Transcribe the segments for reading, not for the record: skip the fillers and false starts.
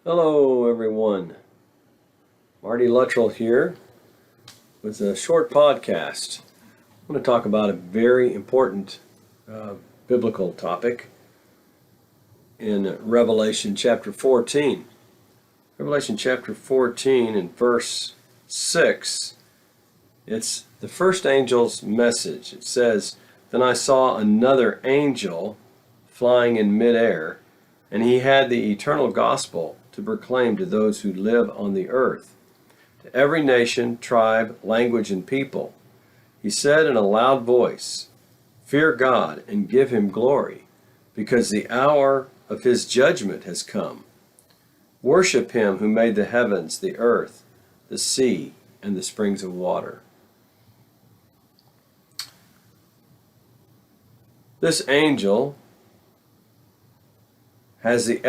Hello, everyone. Marty Luttrell here with a short podcast. I want to talk about a very important uh, biblical topic in Revelation chapter 14. Revelation chapter 14 and verse 6, it's the first angel's message. It says, "Then I saw another angel flying in midair, and he had the eternal gospel to proclaim to those who live on the earth, to every nation, tribe, language, and people. He said in a loud voice, 'Fear God and give him glory, because the hour of his judgment has come. Worship him who made the heavens, the earth, the sea, and the springs of water.'" This angel has the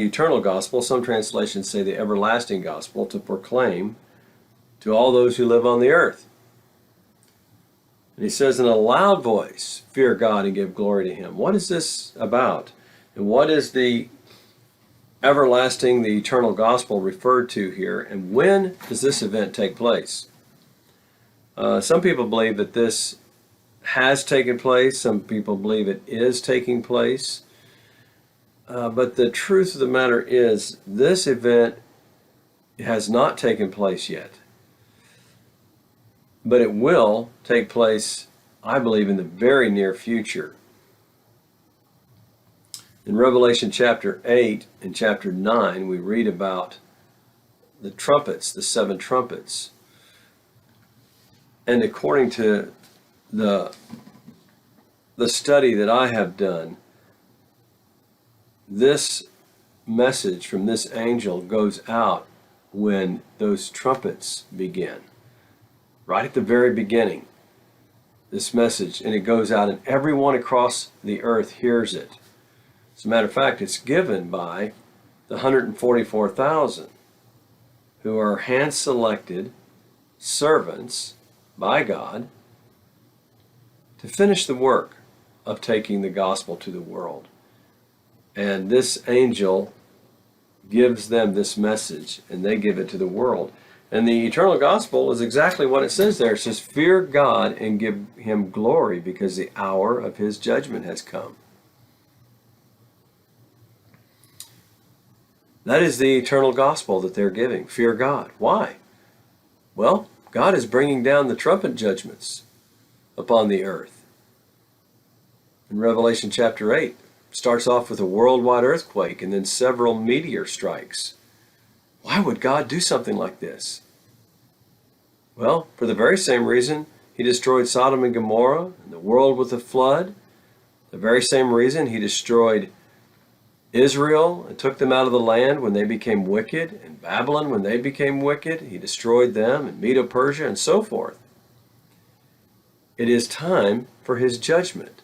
eternal gospel, some translations say the everlasting gospel, to proclaim to all those who live on the earth. And he says in a loud voice, "Fear God and give glory to him." What is this about? And what is the everlasting, the eternal gospel referred to here? And when does this event take place? Some people believe that this has taken place. Some people believe it is taking place. But the truth of the matter is, this event has not taken place yet. But it will take place, I believe, in the very near future. In Revelation chapter 8 and chapter 9, we read about the trumpets, the seven trumpets. And according to the study that I have done, this message from this angel goes out when those trumpets begin. Right at the very beginning, this message, and it goes out and everyone across the earth hears it. As a matter of fact, it's given by the 144,000 who are hand-selected servants by God to finish the work of taking the gospel to the world. And this angel gives them this message, and they give it to the world. And the eternal gospel is exactly what it says there. It says, "Fear God and give him glory, because the hour of his judgment has come." That is the eternal gospel that they're giving. Fear God. Why? Well, God is bringing down the trumpet judgments upon the earth. In Revelation chapter 8, starts off with a worldwide earthquake and then several meteor strikes. Why would God do something like this? Well, for the very same reason he destroyed Sodom and Gomorrah and the world with a flood. The very same reason he destroyed Israel and took them out of the land when they became wicked, and Babylon when they became wicked. He destroyed them, and Medo-Persia and so forth. It is time for his judgment.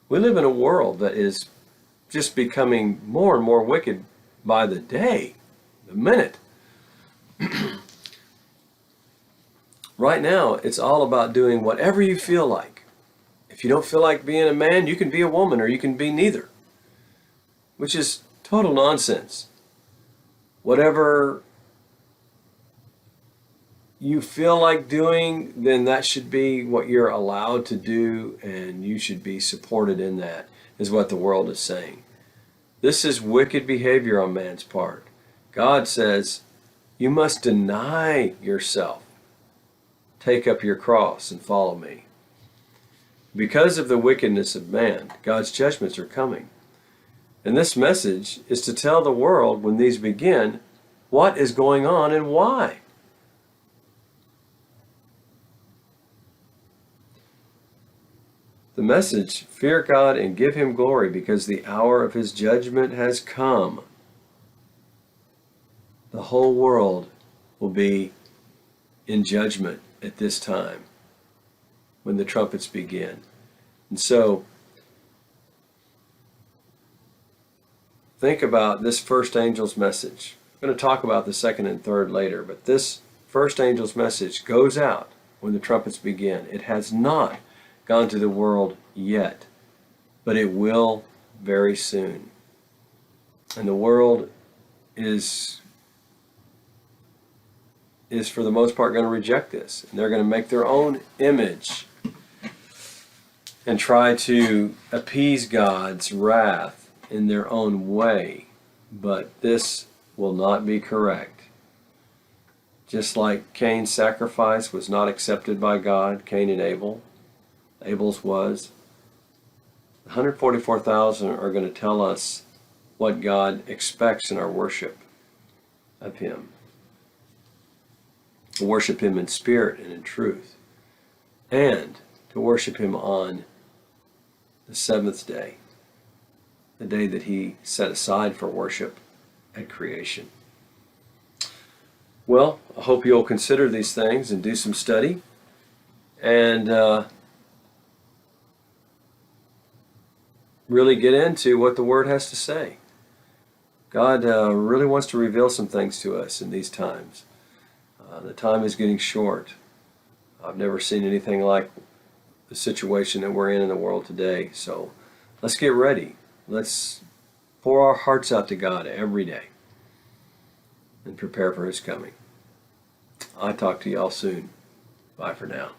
We live in a world that is just becoming more and more wicked by the day, the minute. Right now, it's all about doing whatever you feel like. If you don't feel like being a man, you can be a woman, or you can be neither, which is total nonsense. Whatever you feel like doing, then that should be what you're allowed to do, and you should be supported in that, is what the world is saying. This is wicked behavior on man's part. God says, you must deny yourself. Take up your cross and follow me. Because of the wickedness of man, God's judgments are coming. And this message is to tell the world, when these begin, what is going on and why. The message, "Fear God and give him glory, because the hour of his judgment has come." The whole world will be in judgment at this time when the trumpets begin. And so, think about this first angel's message. I'm going to talk about the second and third later, but this first angel's message goes out when the trumpets begin. It has not gone to the world yet, but it will very soon. And the world is for the most part going to reject this. And they're going to make their own image and try to appease God's wrath in their own way. But this will not be correct. Just like Cain's sacrifice was not accepted by God, Cain and Abel, Abel's was. 144,000 are going to tell us what God expects in our worship of Him. To worship Him in spirit and in truth. And to worship Him on the seventh day, the day that He set aside for worship at creation. Well, I hope you'll consider these things and do some study. And really get into what the Word has to say. God really wants to reveal some things to us in these times. The time is getting short. I've never seen anything like the situation that we're in the world today. So let's get ready. Let's pour our hearts out to God every day and prepare for His coming. I'll talk to y'all soon. Bye for now.